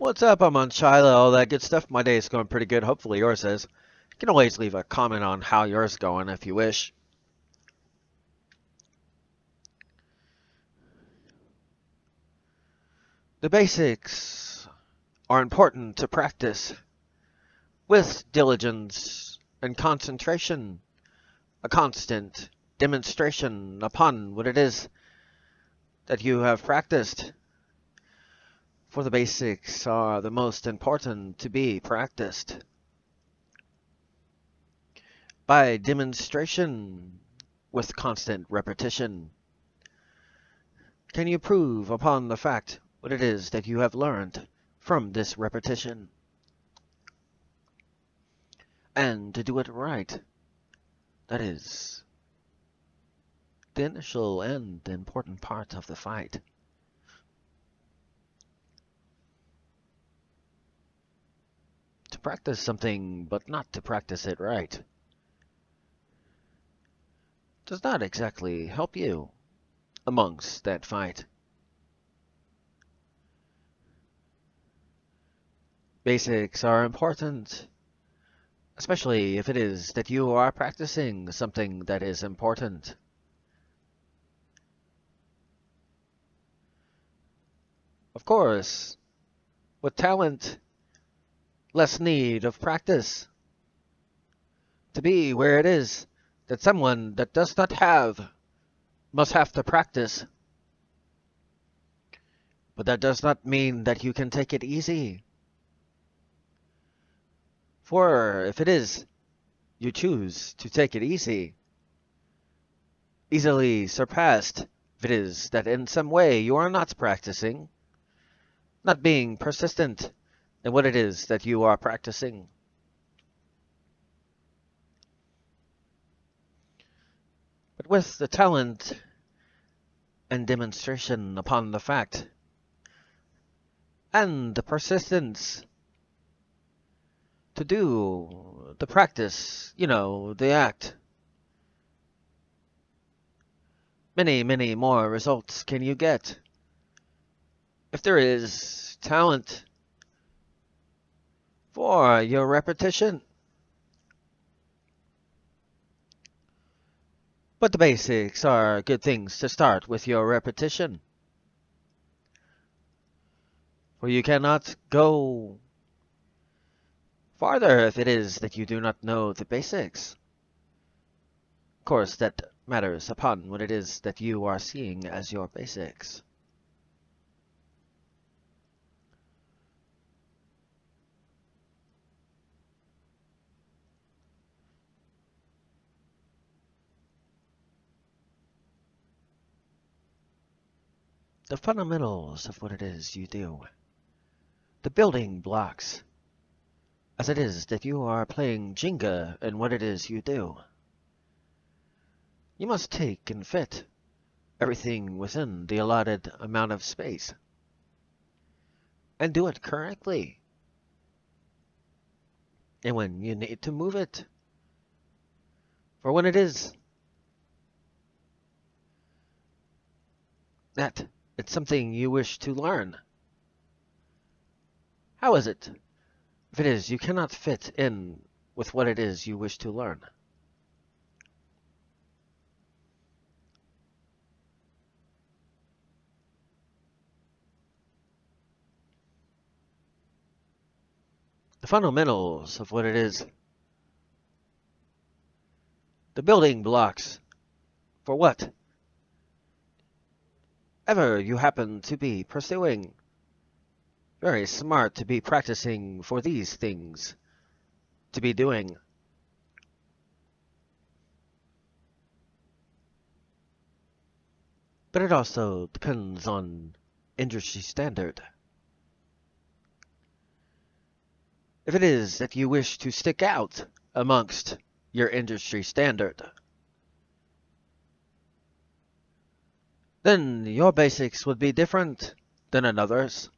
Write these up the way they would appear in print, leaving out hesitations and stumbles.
What's up? I'm on Shiloh, all that good stuff. My day is going pretty good. Hopefully yours is. You can always leave a comment on how yours is going if you wish. The basics are important to practice with diligence and concentration, a constant demonstration upon what it is that you have practiced. For the basics are the most important to be practiced. By demonstration, with constant repetition, can you prove upon the fact what it is that you have learned from this repetition? And to do it right, that is the initial and important part of the fight. To practice something but not to practice it right does not exactly help you amongst that fight. Basics are important, especially if it is that you are practicing something that is important. Of course, with talent, less need of practice. To be where it is that someone that does not have must have to practice. But that does not mean that you can take it easy. For if it is, you choose to take it easy, easily surpassed if it is that in some way you are not practicing, not being persistent in what it is that you are practicing. But with the talent and demonstration upon the fact, and the persistence to do the practice, the act, many, many more results can you get. If there is talent for your repetition. But the basics are good things to start with your repetition. For you cannot go farther if it is that you do not know the basics. Of course, that matters upon what it is that you are seeing as your basics. The fundamentals of what it is you do. The building blocks, as it is that you are playing Jenga in what it is you do. You must take and fit everything within the allotted amount of space. And do it correctly. And when you need to move it, for when it is that it's something you wish to learn. How is it if it is you cannot fit in with what it is you wish to learn? The fundamentals of what it is. The building blocks for what ever you happen to be pursuing. Very smart to be practicing for these things to be doing. But it also depends on industry standard. If it is that you wish to stick out amongst your industry standard, then your basics would be different than another's.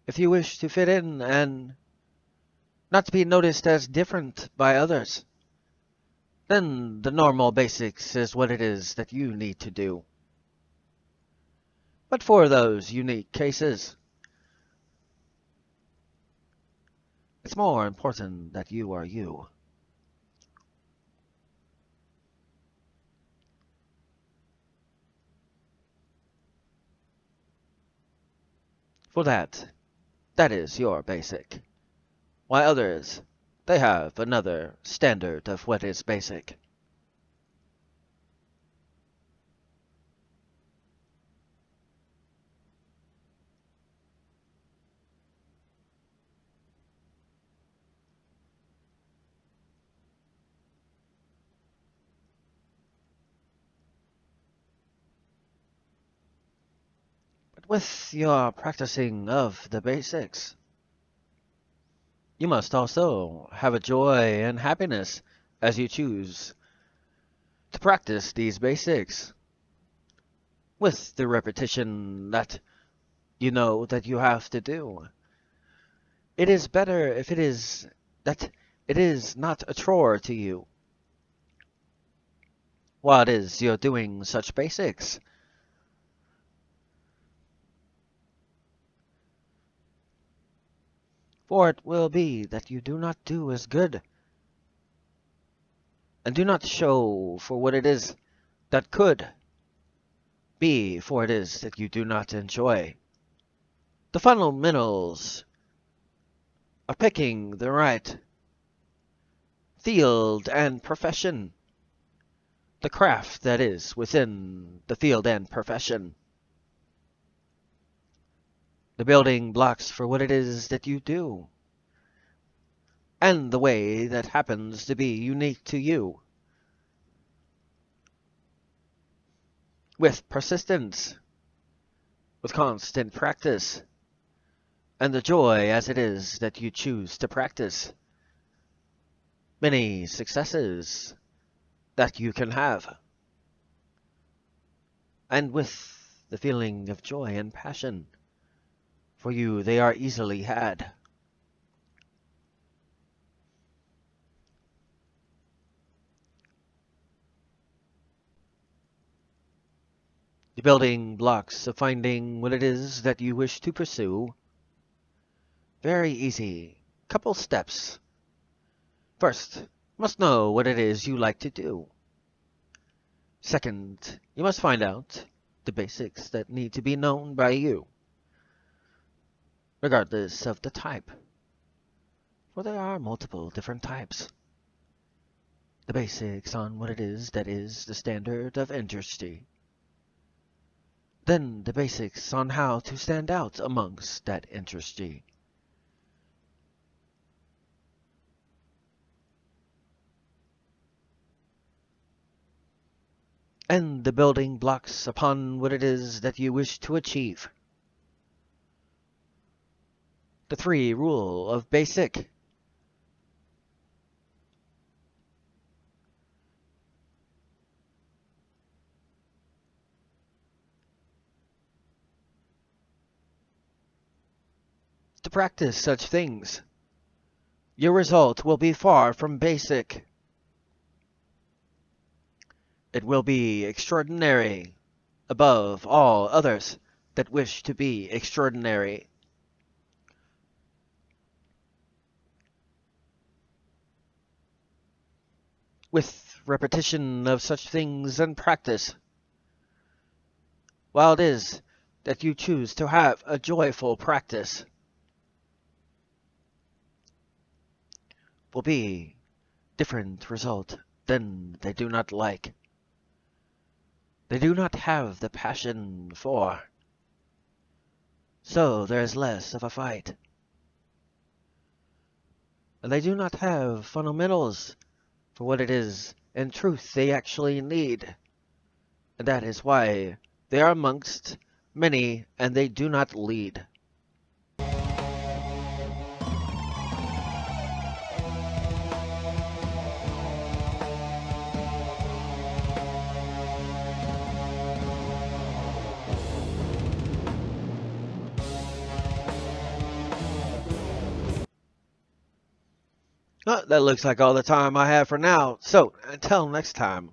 If you wish to fit in and not to be noticed as different by others, then the normal basics is what it is that you need to do. But for those unique cases, It's more important that you are you. For that is your basic. While others, they have another standard of what is basic. But with your practicing of the basics, you must also have a joy and happiness as you choose to practice these basics with the repetition that you know that you have to do. It is better if it is that it is not a chore to you. While it is you're doing such basics, for it will be that you do not do as good, and do not show for what it is that could be, for it is that you do not enjoy. The fundamentals of picking the right field and profession, the craft that is within the field and profession, the building blocks for what it is that you do, and the way that happens to be unique to you. With persistence, with constant practice, and the joy as it is that you choose to practice, many successes that you can have, and with the feeling of joy and passion, for you they are easily had. The building blocks of finding what it is that you wish to pursue. Very easy. Couple steps. First, must know what it is you like to do. Second, you must find out the basics that need to be known by you, regardless of the type. For there are multiple different types. The basics on what it is that is the standard of industry. Then the basics on how to stand out amongst that industry. And the building blocks upon what it is that you wish to achieve. The 3 rule of basic. To practice such things, your result will be far from basic. It will be extraordinary, above all others that wish to be extraordinary. With repetition of such things and practice, while it is that you choose to have a joyful practice, will be different result than they do not like. They do not have the passion for. So there is less of a fight. And they do not have fundamentals for what it is in truth they actually need. And that is why they are amongst many and they do not lead. Well, that looks like all the time I have for now. So, until next time.